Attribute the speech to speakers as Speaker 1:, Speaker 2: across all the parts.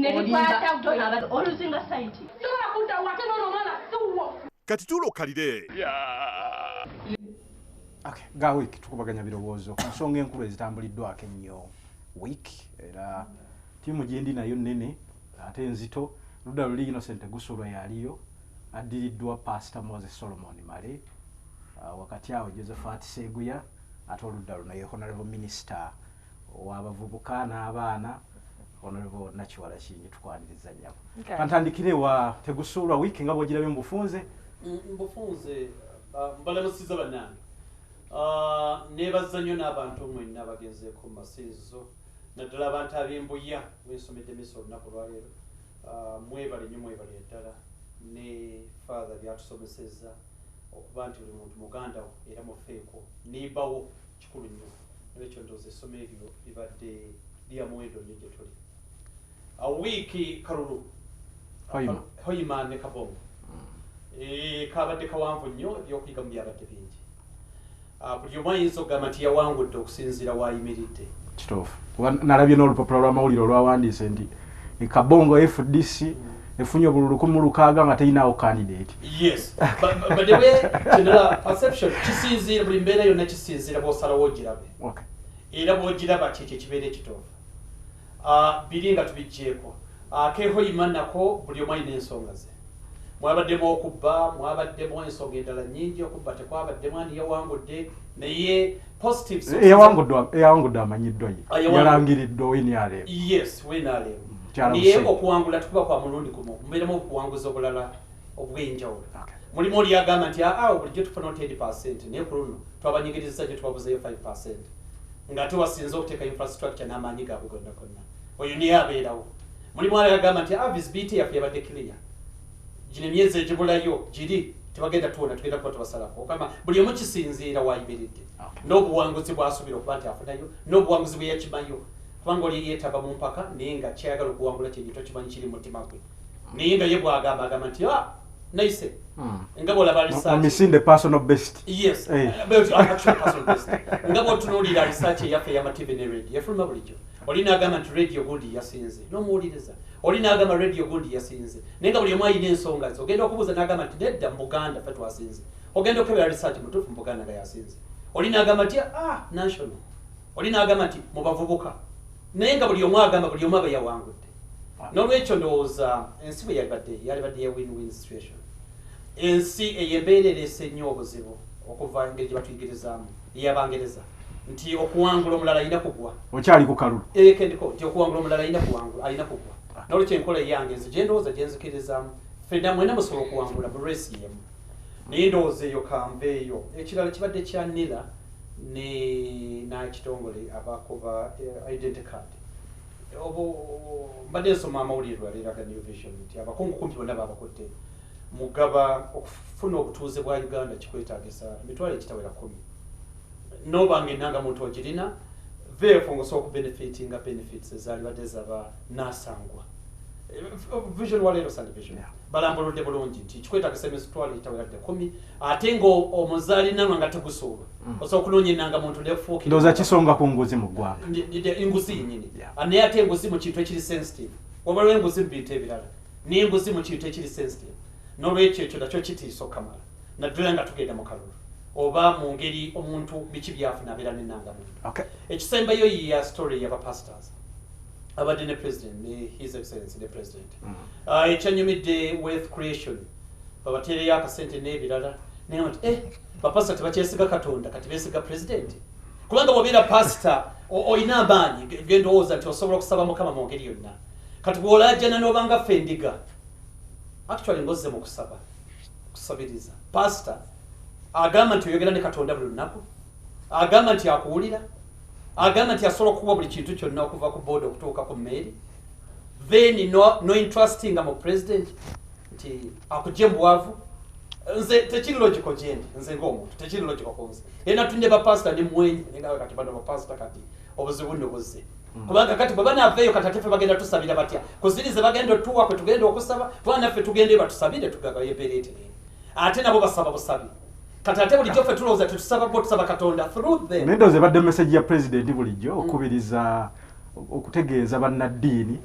Speaker 1: Nelikwata kutola oluzinga site.
Speaker 2: Sola kuta wakeno no mala tuwo.
Speaker 3: Kati tulo kalide.
Speaker 4: Okay, ga week tukubaganya birowoozo ku nsonga enkulu ezitambuliddwako ennyo week era tiimu gyendi nayo nnene ate nzito ludda luli Innocent Gusulwa yaliyo addiriddwa Pastor Moses Solomon Male wakati awo Josephat Seguya ate oludda luno ye Honorable Minister w'abavubuka n'abaana Honorable Nakiwala Kingi tukwaniriza nnyo kantandikire wa Tegusulwa week nga bwogirabye mbufunze
Speaker 5: mbalamusiza bannange nebaza nnyo n'abantu mwenna bagenzeeko mu masiizo naddala abantu ab'embuya bensomedde emisa olunaku lwaleero mwebale nnyo mwebale ddala ne father byatusomesezza okuba nti buli muntu muganda wo era mufeeko neebawo kikulu nnyo nolwekyo ndowooza essomo eryo libadde lya muwendo nnyo gye tuli wiiki kalulu hoyima ne kabongo kabadde kawanvu nnyo ebyokuyiga mu byabadde bingi buli omu ayinza okugamba nti yawangudde okusinziira wayimiridde
Speaker 4: kituufu nalabye n'olupapula lw'amawulire olwawandiise nti Kabongo FDC efunye obululu 16 nga teyinaawo candidate.
Speaker 5: Yes, but the way general perception kisinziira buli mbeera yonna kisinziira bw'osalawo ogirabe.
Speaker 4: Okay.
Speaker 5: Era bw'ogiraba kiki ekibeera ekituufu. Biri nga tubiggyeko. Kehoyima nako buli omu alina ensonga ze. Mwabaddemu okubba, mwabaddemu ensonga endala nnyingi okubba tekwabaddemu ani yawangudde naye positives.
Speaker 4: Eyawangudde amanyiddwa ye. Yalangiriddwa WNRM.
Speaker 5: Yes, WNRM. Niye okuwangula tukuba kwa mulundi gumu. Mubeeremu obuwanguzi obulala obw'enjawulo. Mulimu oli agamba nti bulijjo tufuna 10% naye ku luno twabanyigiriza gye tubabuzeeyo 5%. Ng'ate wasinze okuteeka infrastructure n'amaanyi gaabwe gonna gonna. Oyo niye abeerawo. Mulimu ali agamba nti visibility yaffe yabadde clear. Gino emyezi egibulayo giri tebagenda tuwona tugenda kuba tubasalako okama buli omu kisinziira wayimiridde n'obuwanguzi bw'asuubira okuba nti afunayo n'obuwanguzi bwe yakimanyo kubanga oli yeetaba mu mpaka naye nga kyayagala okuwangula kyenyi tokimanyi kiri mu mutima gwe naye nga ye bw'agamba nti nayise nga bw'olaba
Speaker 4: research personal best.
Speaker 5: Yes, actual personal best. Nga bw'otunuulira research eyaffe ey'ama TV ne radio yafuluma bulijjo oli n'agamba nti radio gundi yasinze n'omuwuliriza oli n'agamba radio gundi yasinze naye nga buli omu ayina ensonga ze ogenda okubuuza n'agamba nti nedda mu Buganda ffe twasinze ogenda okebera research mutuufu mu Buganda nga yasinze oli n'agamba nti national oli n'agamba nti mu bavubuka naye nga buli omu agamba buli omu aba yawangudde n'olwekyo ndowooza ensi bwe yalibadde ya win-win situation ensi ey'embeera ereese nnyo obuzibu okuva engeri gye batuyigirizaamu ey'Abangereza nti okuwangula omulala alina kugwa
Speaker 4: okyali ku kalulu
Speaker 5: kendiko nti okuwangula omulala alina kugwa n'olwekyo enkola eyange nze gye ndowooza gye nzikirizaamu ffenna mwena musobola okuwangula mu reesi yemu naye ndowooza eyo kambeeyo ekirala kibadde kya nira n'ekitongole abakuba identity card mbadde nsoma amawulire lwaleero aga New Vision nti abakungu kumpi bonna babakodde mugaba okufuna obutuuze bwa Uganda kikwetaagisa emitwalo ekitawera 10 n'obanga ennangamuntu ogirina therefore ng'osobola okubenefitinga benefits ezaalibadde zaba naasangwa vision waleero Sunday Vision balambuludde bulungi nti kikwetaagisa emitwalo ekitawera 10 ate ng'omuzaalinanwa nga tegusuulwa osobola okunoonya ennangamuntu nefuukira
Speaker 4: ndowooza kisonga ku nguzi mu ggwanga
Speaker 5: enguzi yennyini naye ate enguzi mu kintu ekiri sensitive wabaliwo enguzi mu bintu ebirala n'enguzi mu kintu ekiri sensitive n'olwekyo ekyo nakyo kitiisa okamala naddala nga tugenda mu kalulu oba mu ngeri omuntu biki byafuna abeera n'ennangamuntu ekisembayo ya story y'abapastors abadde ne president ne his excellency ne president ekyanyumidde wealth creation babateereyo akasente n'ebirala naye nti bapasita tebakyesiga Katonda kati beesiga president kubanga bw'obeera pasita olina amaanyi gendowooza nti osobola okusaba Mukama mu ngeri yonna kati bw'olajjana n'obanga ffendiga actually ngozze mu kusabiriza pasita agamba nti oyogera ne Katonda buli lunaku agamba nti akuwulira agamba nti asobola okukuwa buli kintu kyonna okuva ku board okutuuka ku mmeeri then no interesting mu president nti akugye mbwavu nze tekiri logical gyendi nze ng'omuntu tekiri logical ku nze era tunde bapasita ndi mwenyi nengawe kati bano bapasita kati obuzibu nno buzze kubanga kati bwe banaaveeyo kati ate ffe bagenda tusabira batya kuzirize bagenda otuwa kwe tugenda okusaba twanaffe tugende batusabire tugagayo embeera eterere ate nabo basaba busabi kati ate bulijjo ffe tulowooza tetusaba bo tusaba Katonda through them
Speaker 4: ndowooza ebadde message ya president bulijjo okubiriza okutegeeza bannaddiini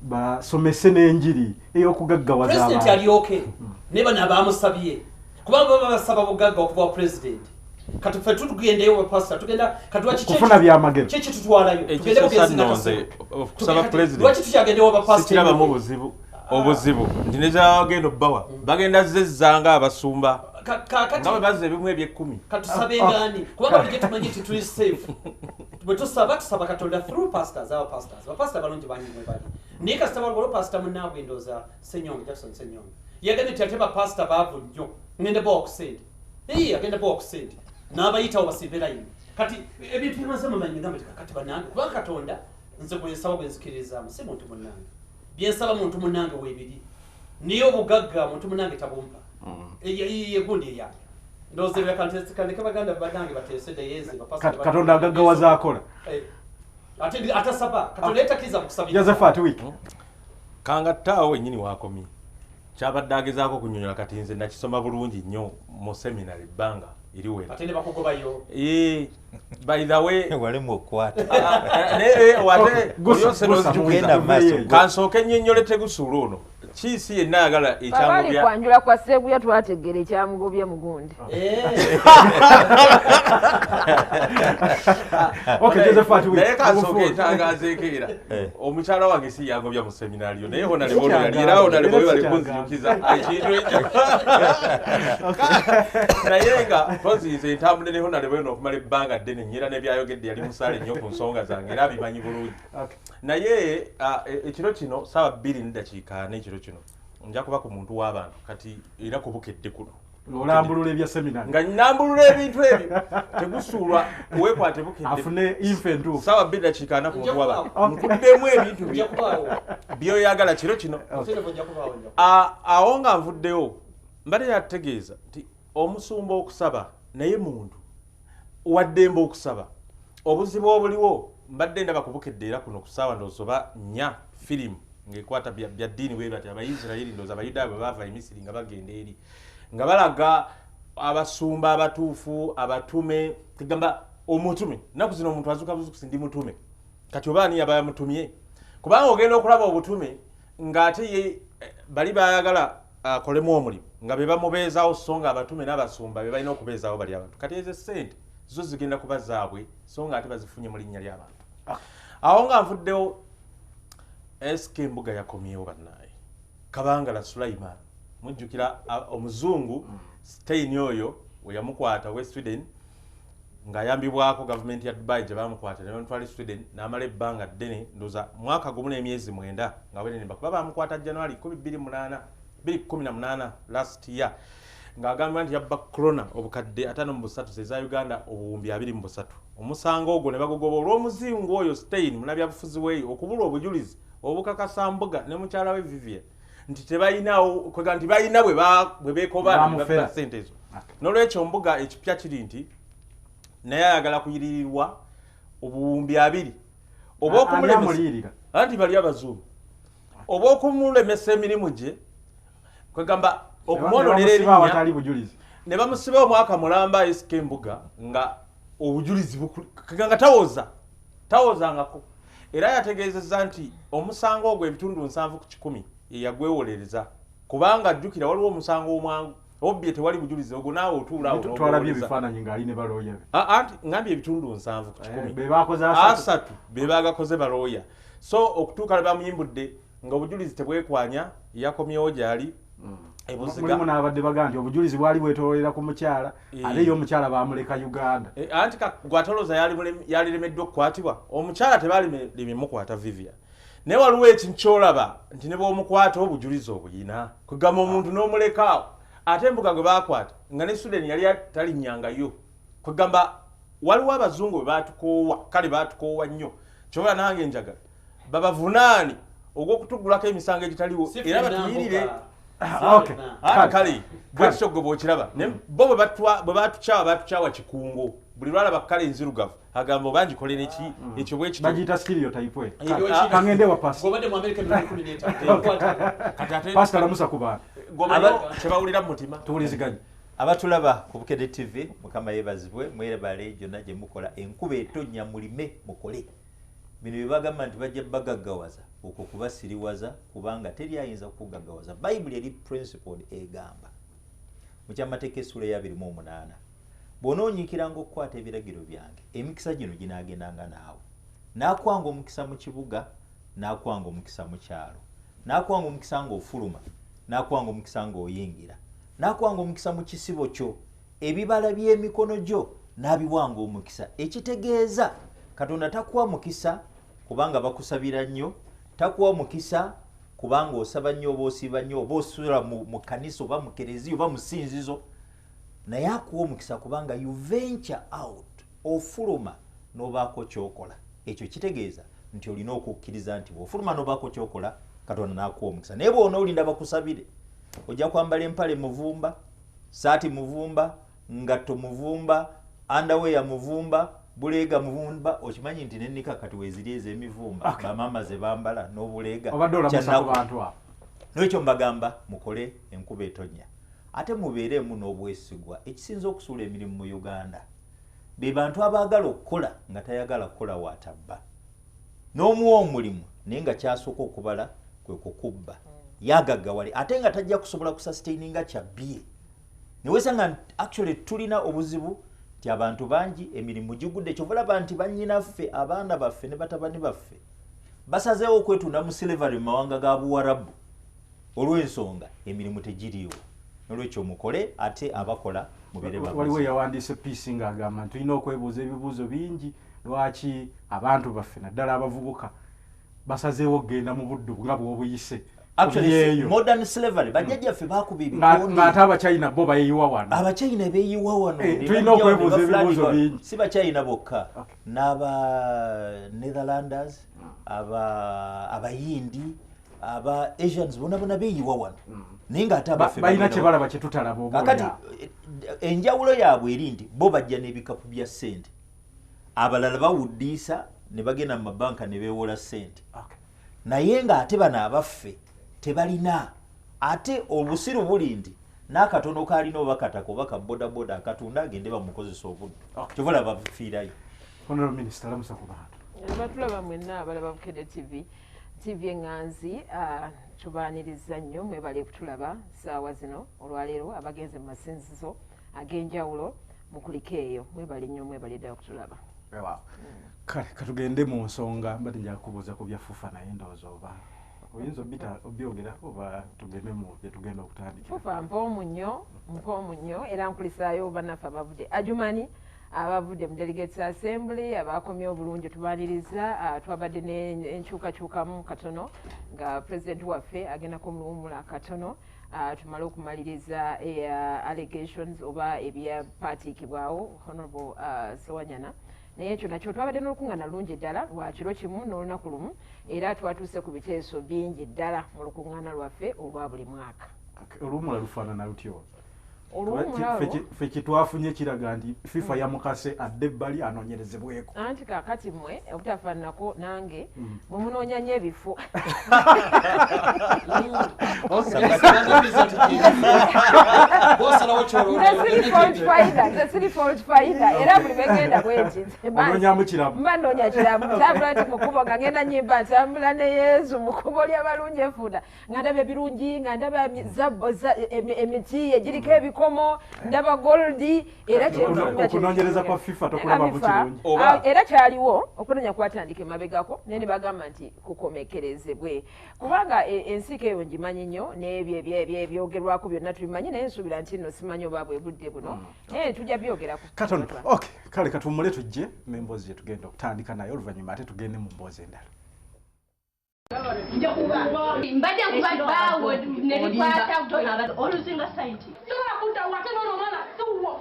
Speaker 4: basomese n'enjiri ey'okugaggawaza
Speaker 5: president
Speaker 4: abantu.
Speaker 5: alioke neba nabamusabye kubanga baba basaba bugagga okuva president kati ffe tugendeyo pastor tugenda kati wachi
Speaker 4: kufuna byamagero
Speaker 5: kiki tutwalayo tugende kugezi
Speaker 3: kusaba president
Speaker 5: wachi tukyagendeyo aba pastor
Speaker 3: sikiraba mu buzibu obuzibu ndineza bagenda obbawa bagenda zezzanga abasumba nga bazze bimwe eby'ekkumi
Speaker 5: katusabe ngani kubanga bije tumanyi ti tuli safe bwe tusaba katonda through pastors our pastors abapastor balungi bangi mwe bali naye kasita balwala pastor munnaabwe ndooza Senyonga Jackson Senyonga yagambye nti ate bapastor baavu nnyo ngende bokusente agenda bokusente n'abayitawo basimbe layini kati ebintu bimaze mumanyi ngambe kati banange kubanga katonda nze bwensaba bwenzikiririzaamu si muntu munnange byensaba muntu munnange weebiri niyo obugagga muntu munnange tabumpa yegundi eyange ndowooza ebyakandeka baganda banange bateesedde yezi
Speaker 4: katonda agaggawaza akola
Speaker 5: ate atasaba katonda yetakiriza mukusabira
Speaker 4: Josephat wiki
Speaker 3: kanga ttaawo wennyini waakomye kyabadde agezaako kunyonyola kati nze nakisoma bulungi nnyo mu seminary ebbanga iriwera
Speaker 5: ate ne bakugobayo
Speaker 3: by the way
Speaker 6: walemu okwata
Speaker 3: kansooke nnyonnyole Tegusuula ono kiisi yenna ayagala
Speaker 7: ekyamugobya kwanjula kwa Ssebuya twategeera ekyamugobya mugundi
Speaker 3: naye kansooke entangaazo ekeera omukyala wange si yangobya mu seminariyo naye honaleboneralyeraho nalebobe bali kunzijukiza ekintu ekyo naye nga tonziiza entambula ne honaleboyo n'okumala ebbanga ddene nnyera nebyayogedde yali musaale nnyo ku nsonga zange era abimanyi bulungi naye ekiro kino ssaawa 2 n'eddakiika n'ekiro kino nja kuba ku muntu w'abantu kati era kubukedde kuno
Speaker 4: olambulula ebya seminari
Speaker 3: nga nnambulula ebintu ebyo Tegusuulwa weekwate bukedde
Speaker 4: afune infe ntuufu
Speaker 3: ssaawa 2 n'eddakiika 4 ku muntu w'abantu nkuddemu ebintu by'oyagala kiro kino awo nga nvuddeyo mbadde yategeeza nti omusumba okusaba naye muntu waddemba okusaba obuzibu obuliwo mbadde ndaba kubukedde era kuno ku ssaawa ndoozoba 4 firimu ng'ekwata bya ddiini bwe bati Abayisirayiri ndooza Abayudaaya bwe baava e Misiri nga bagenda eri nga balaga abasumba abatuufu abatume kugamba omutume nnaku zino omuntu azuuka buzukusi ndi mutume kati oba ani abamutumye kubanga ogenda okulaba obutume ng'ate ye bali bayagala akolemu omulimu nga be bamubeezaawo so nga abatume n'abasumba be balina okubeezaawo bali abantu kati ezo ssente zo zigenda kuba zaabwe so nga ate bazifunye mu linnya ly'abantu awo nga nvuddewo SK Mbuga yakomyewo bannaaye Kabangala Sulaiman mujjukira omuzungu Stein oyo we yamukwata we Sweden ng'ayambibwako gavumenti ya Dubai gye bamukwata ne bamutwala Sweden n'amala ebbanga ddene ndoza mwaka gumu n'emyezi 9 nga bwe ne bakuba bamukwata January 2018 last year ng'agamba nti yabba corona obukadde 53 zeza Uganda obuwumbi 23 omusango ogwo ne bagogoba olw'omuzingu oyo Stein munabyabufuzi weeyo okubula obujulizi obukakasa Mbuga ne mukyala we Vivian nti tebayinawo kwega nti bayina bwe beekobana ne ssente ezo n'olwekyo Mbuga ekipya kiri nti naye ayagala kuyiririrwa obuwumbi 2 oba okumulemesa anti bali abazungu oba okumulemesa emirimu gye kwegamba okumwononera erinnya ne bamusiba omwaka mulamba SK Mbuga nga obujulizi nga tawozangako era yategeezezza nti omusango ogwo ebitundu 7 ku 100 yeyagwewolereza kubanga ajjukira waliwo omusango omwangu obbye tewali bujulizi ogwo naawe otuulaawo
Speaker 4: twalabye ebifaananyi ng'ali ne balooya
Speaker 3: anti ngambye ebitundu 7 ku 100 asatu be baagakoze balooya so okutuuka lwe bamuyimbudde nga obujulizi tebwekwanya yakomyewo gy'ali
Speaker 4: mulimu n'abadde bagaa nti obujulizi bwali bwetoolera ku mukyala ate ye omukyala baamuleka Uganda
Speaker 3: anti gwatolooza yaliremeddwa okukwatibwa omukyala tebaalimukwata Vivian naye waliwo ekintu kyolaba nti ne bw'omukwata obujulizi obuyina kugamba omuntu n'omulekaawo ate Mbuga gwe baakwata nga ne Sweden yali talinnyangayo kugamba waliwo abazungu bwe baatukoowa kale baatukoowa nnyo kyobola nange njagala babavunaani ogw'okutugulako emisango egitaliwo era batuyirire kale bwekityo gwe bw'okiraba bo bwe batukyawa kikungo buli lwalaba kale enzirugavu agamba oba ngikole neki ekyo bwekityo
Speaker 4: bagiyita stereotype kangende wa pastor lamusa ku baana
Speaker 3: kyebawulira mu mutima
Speaker 4: tuwuliziganye
Speaker 6: abatulaba ku Bukedde TV mukama yeebazibwe mwerebale gyonna gye mukola enkuba etonnya mulime mukole bino bye bagamba nti bajja bagaggawaza okwo kubasiriwaza kubanga teri ayinza kugagawaza. Bayibuli eri principle egamba mu kyamateeka essula ya 28 bw'onoonyiikiranga okukwata ebiragiro byange emikisa gino ginaagendanga naawe. Naakwanga omukisa mu kibuga, naakwanga omukisa mu kyalo, naakwanga omukisa ng'ofuluma, naakwanga omukisa ng'oyingira, naakwanga omukisa mu kisibo kyo, ebibala by'emikono gyo n'abiwanga omukisa. Ekitegeeza Katonda takuwa mukisa kubanga bakusabira nnyo, takuwa mukisa kubanga osaba nnyo oba osiiba nnyo oba osula mu kanisa oba mu kereziya oba mu ssinzizo, naye akuwa omukisa kubanga you venture out, ofuluma n'obaako ky'okola. Ekyo kitegeeza nti olina okukkiriza nti bw'ofuluma n'obaako ky'okola Katonda n'akuwa omukisa. Naye bw'onoolinda bakusabire, ojja kwambala empale muvumba, saati muvumba, ngatto muvumba, underwear muvumba, buleega muvumba. Okimanyi nti n'ennika kati weeziri ez'emivumba bamaama ze bambala n'obuleega
Speaker 4: bantu.
Speaker 6: N'ekyo mbagamba mukole enkuba etonnya ate mubeeremu n'obwesigwa. Ekisinza okusuula emirimu mu Uganda be bantu abaagala okukola nga tayagala kukola waatabba, n'omuwa omulimu naye nga kyasooka okubala kwe kukubba, yagaggawale ate nga tajja kusobola kusustaininga kyabbye. Newesanga actually tulina obuzibu nti abantu bangi emirimu gigudde. Kyovulaba nti bannyinaffe, abaana baffe ne batabani baffe basazeewo okwetunda mu slavery mu mawanga ga Buwarabu olw'ensonga emirimu tegiriiwo. Nolwekyo mukole ate abakola mubere babuzi.
Speaker 4: Waliwo yawandiise piisi ng'agamba nti tulina okwebuuza ebibuuzo bingi lwaki abantu baffe naddala abavubuka basazeewo okgenda mu buddu nga bw'obuyise.
Speaker 6: Actually, modern slavery bajjajjaffe baakuba ebikooni
Speaker 4: ng'ate Abachina bo bayiwa wano.
Speaker 6: Abachina beeyiwa wano.
Speaker 4: Tulina okwebuuza ebibuuzo bingi.
Speaker 6: Si Bachina bokka, n'aba Netherlanders, abayindi, aba Asians bonna beeyiwa wano. Naye ng'ate abaffe
Speaker 4: balina kye balaba kye tutalaba oba
Speaker 6: kakati enjawulo yaabwe eri nti bo bajja n'ebikapu bya ssente, abalala bawuddiisa ne bagenda mu mabanka ne beewola ssente. Naye ng'ate bano abaffe tebalina ate obusiru buli nti n'akatono kaalina oba kataka oba ka bodaboda akatunda agende bamukozesa obuddu. Kyovala bafiirayo.
Speaker 4: Honorable Minister, lamusa ku bantu.
Speaker 7: Batulaba mwenna abalaba Bukedde TV Enganzi, tubaaniriza nnyo mwebale kutulaba ssaawa zino olwaleero abagenze mu masinzizo ag'enjawulo mukuliko eyo. Mwebale nnyo, mwebale ddala kutulaba.
Speaker 4: Kale katugende mu nsonga mbadde nja kubuuza ku bya FUFA naye ndowooza oba oyinza obyogera oba tugende mu bye tugenda okutandikira.
Speaker 7: FUFA mpoomu nnyo era nkulisaayo bannaffe abavudde Adjumani, abavudde mu Delegates Assembly, abakomye obulungi tubaaniriza. Twabadde n'enkyukakyukamu katono nga President waffe agenda kumuwumula katono tumale okumaliriza allegations oba ebyapaatiikibwawo Honorable Sewanyana. Naye ekyo nakyo twabadde n'olukuŋŋaana lungi ddala lwa kiro kimu n'olunaku lumu era twatuuse ku biteeso bingi ddala mu lukuŋŋaana lwaffe olwa buli mwaka.
Speaker 4: Oluwumula lufaanana lutyo?
Speaker 7: Ffe
Speaker 4: kye twafunye kiraga nti FIFA yamukase adde ebbali anoonyerezebweko.
Speaker 7: Anti kaakati mmwe obutafaananako nange bwe munoonya nnyo ebifo. Siri fault finder era buli begenda bweti mba noonya kiramu ntambula nti mukubo nga ngenda nnyimba ntambula ne Yesu mu kkubo ly'abalungi enfunda nga ndaba ebirungi nga ndaba emiti egiriko ebikomo ndaba goldi era
Speaker 4: okunoonyereza kwa FIFA tokulaba mu kirungi
Speaker 7: era kyaliwo okunoonya kwatandika emabegako naye ne bagamba nti kukomekerezebwe kubanga ensiiko eyo ngimanyi nnyo n'ebyo ebyogerwako byonna tubimanyi naye nsuubira nti nno simanyi oba bwe budde buno naye tujja byogeraku
Speaker 4: katono. Kale katuwummule tujje n'emboozi gye tugenda okutandika naye oluvannyuma ate tugende mu mboozi endala.
Speaker 1: Mbadde nkubadde awo ne likwata oluzinga sayiti.
Speaker 2: Sobola kudda wate n'olumala tuwo.